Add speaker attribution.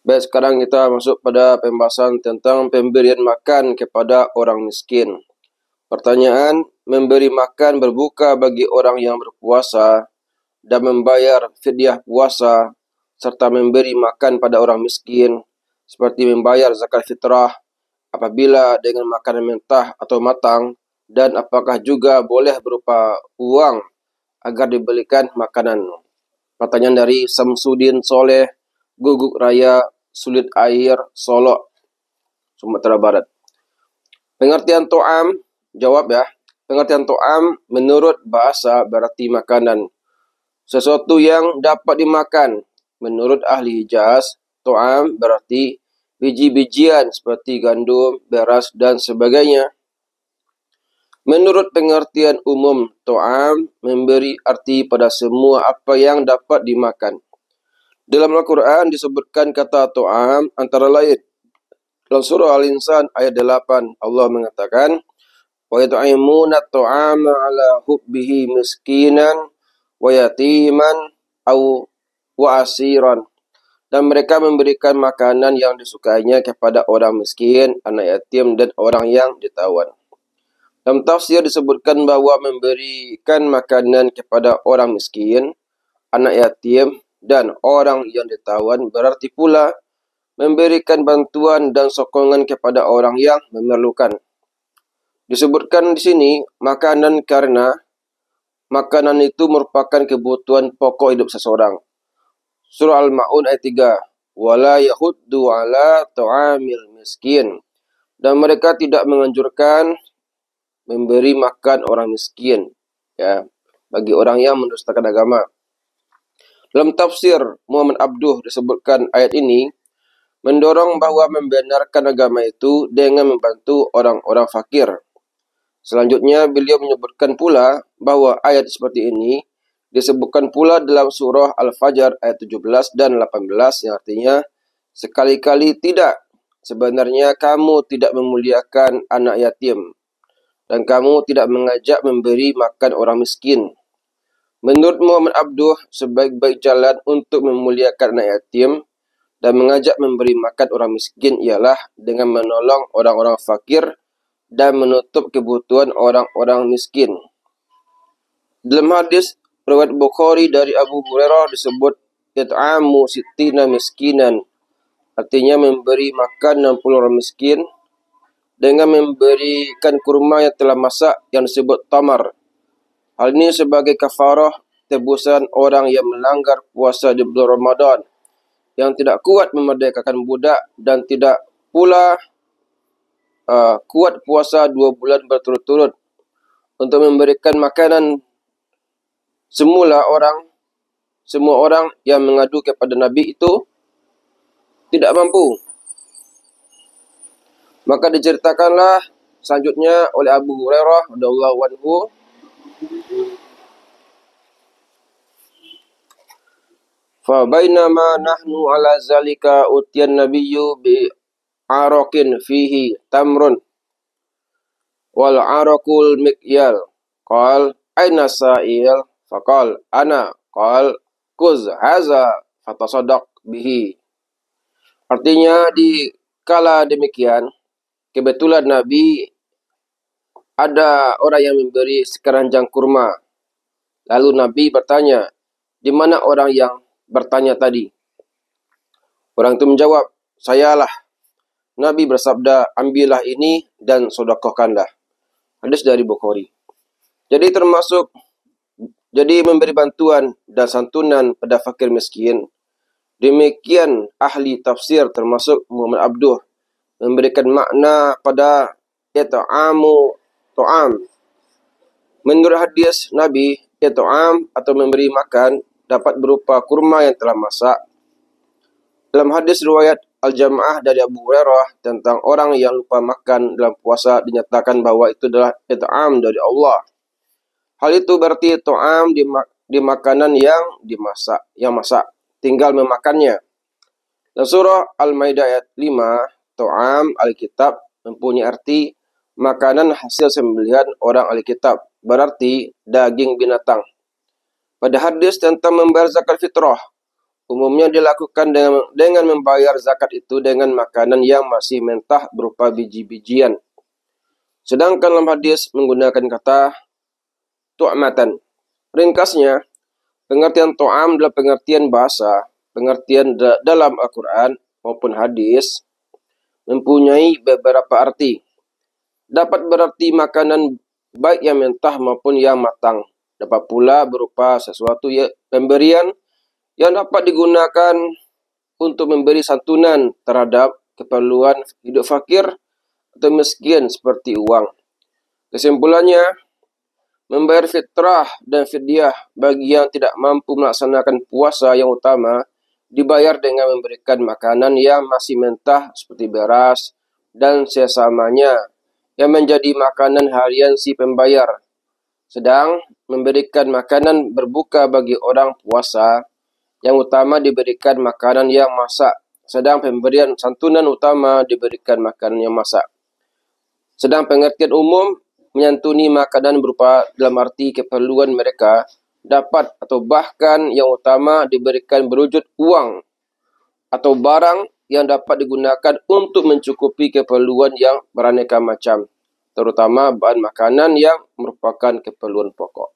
Speaker 1: Baik, sekarang kita masuk pada pembahasan tentang pemberian makan kepada orang miskin. Pertanyaan, memberi makan berbuka bagi orang yang berpuasa dan membayar fidyah puasa serta memberi makan pada orang miskin seperti membayar zakat fitrah apabila dengan makanan mentah atau matang, dan apakah juga boleh berupa uang agar dibelikan makanan. Pertanyaan dari Samsudin Soleh, Guguk Raya, Sulit Air, Solok, Sumatera Barat. Pengertian to'am, jawab ya. Pengertian to'am menurut bahasa berarti makanan, sesuatu yang dapat dimakan. Menurut ahli Hijaz, to'am berarti biji-bijian seperti gandum, beras, dan sebagainya. Menurut pengertian umum, to'am memberi arti pada semua apa yang dapat dimakan. Dalam Al-Quran disebutkan kata to'am antara lain. Dalam surah Al-Insan ayat 8, Allah mengatakan, wa yut'imuna at-ta'ama 'ala hubbihi miskinan wa yatiman aw wa asiran. Dan mereka memberikan makanan yang disukainya kepada orang miskin, anak yatim, dan orang yang ditawan. Dalam tafsir disebutkan bahawa memberikan makanan kepada orang miskin, anak yatim, dan orang yang ditawan berarti pula memberikan bantuan dan sokongan kepada orang yang memerlukan. Disebutkan di sini makanan karena makanan itu merupakan kebutuhan pokok hidup seseorang. Surah Al-Ma'un ayat 3, wala yahuddu ala ta'amil miskin. Dan mereka tidak menganjurkan memberi makan orang miskin, ya, bagi orang yang mendustakan agama. Dalam tafsir Muhammad Abduh disebutkan ayat ini mendorong bahawa membenarkan agama itu dengan membantu orang-orang fakir. Selanjutnya beliau menyebutkan pula bahawa ayat seperti ini disebutkan pula dalam surah Al-Fajr ayat 17 dan 18 yang artinya, sekali-kali tidak, sebenarnya kamu tidak memuliakan anak yatim dan kamu tidak mengajak memberi makan orang miskin. Menurut Muhammad Abduh, sebaik-baik jalan untuk memuliakan anak yatim dan mengajak memberi makan orang miskin ialah dengan menolong orang-orang fakir dan menutup kebutuhan orang-orang miskin. Dalam hadis riwayat Bukhari dari Abu Hurairah disebut it'amu sittina miskinan, artinya memberi makan 60 orang miskin dengan memberikan kurma yang telah masak yang disebut tamar. Hal ini sebagai kafarah tebusan orang yang melanggar puasa di bulan Ramadan, yang tidak kuat memerdekakan budak dan tidak pula kuat puasa 2 bulan berturut-turut. Untuk memberikan makanan semua orang yang mengadu kepada Nabi itu tidak mampu. Maka diceritakanlah selanjutnya oleh Abu Hurairah radhiyallahu anhu, fa bainama nahnu ala zalika utiyan nabiyyu bi araqin fihi tamrun wal araqul mikyal qal aina sa'il faqal ana qal kuz haza fatasaddaq bihi. Artinya di kala demikian kebetulan Nabi ada orang yang memberi sekeranjang kurma. Lalu Nabi bertanya, di mana orang yang bertanya tadi? Orang itu menjawab, sayalah. Nabi bersabda, ambillah ini dan sedekahkanlah. Hadis dari Bukhari. Jadi memberi bantuan dan santunan pada fakir miskin. Demikian ahli tafsir termasuk Muhammad Abduh memberikan makna pada it'amu to'am. Menurut hadis Nabi, it'am atau memberi makan dapat berupa kurma yang telah masak. Dalam hadis riwayat Al-Jamaah dari Abu Hurairah tentang orang yang lupa makan dalam puasa dinyatakan bahawa itu adalah it'am dari Allah. Hal itu berarti to'am di makanan yang dimasak, yang masak, tinggal memakannya. Dalam surah Al-Maidah ayat 5, to'am Alkitab mempunyai arti makanan hasil sembelihan orang Alkitab, berarti daging binatang. Pada hadis tentang membayar zakat fitrah, umumnya dilakukan dengan membayar zakat itu dengan makanan yang masih mentah berupa biji-bijian. Sedangkan dalam hadis menggunakan kata tu'matan. Ringkasnya, pengertian tu'am adalah pengertian bahasa, pengertian dalam Al-Quran maupun hadis, mempunyai beberapa arti. Dapat berarti makanan baik yang mentah maupun yang matang. Dapat pula berupa sesuatu pemberian yang dapat digunakan untuk memberi santunan terhadap keperluan hidup fakir atau miskin seperti uang. Kesimpulannya, membayar fitrah dan fidyah bagi yang tidak mampu melaksanakan puasa yang utama dibayar dengan memberikan makanan yang masih mentah seperti beras dan sesamanya yang menjadi makanan harian si pembayar. Sedang memberikan makanan berbuka bagi orang puasa yang utama diberikan makanan yang masak. Sedang pemberian santunan utama diberikan makanan yang masak. Sedang pengertian umum menyantuni makanan berupa dalam arti keperluan mereka dapat atau bahkan yang utama diberikan berwujud uang atau barang yang dapat digunakan untuk mencukupi keperluan yang beraneka macam, terutama bahan makanan yang merupakan keperluan pokok.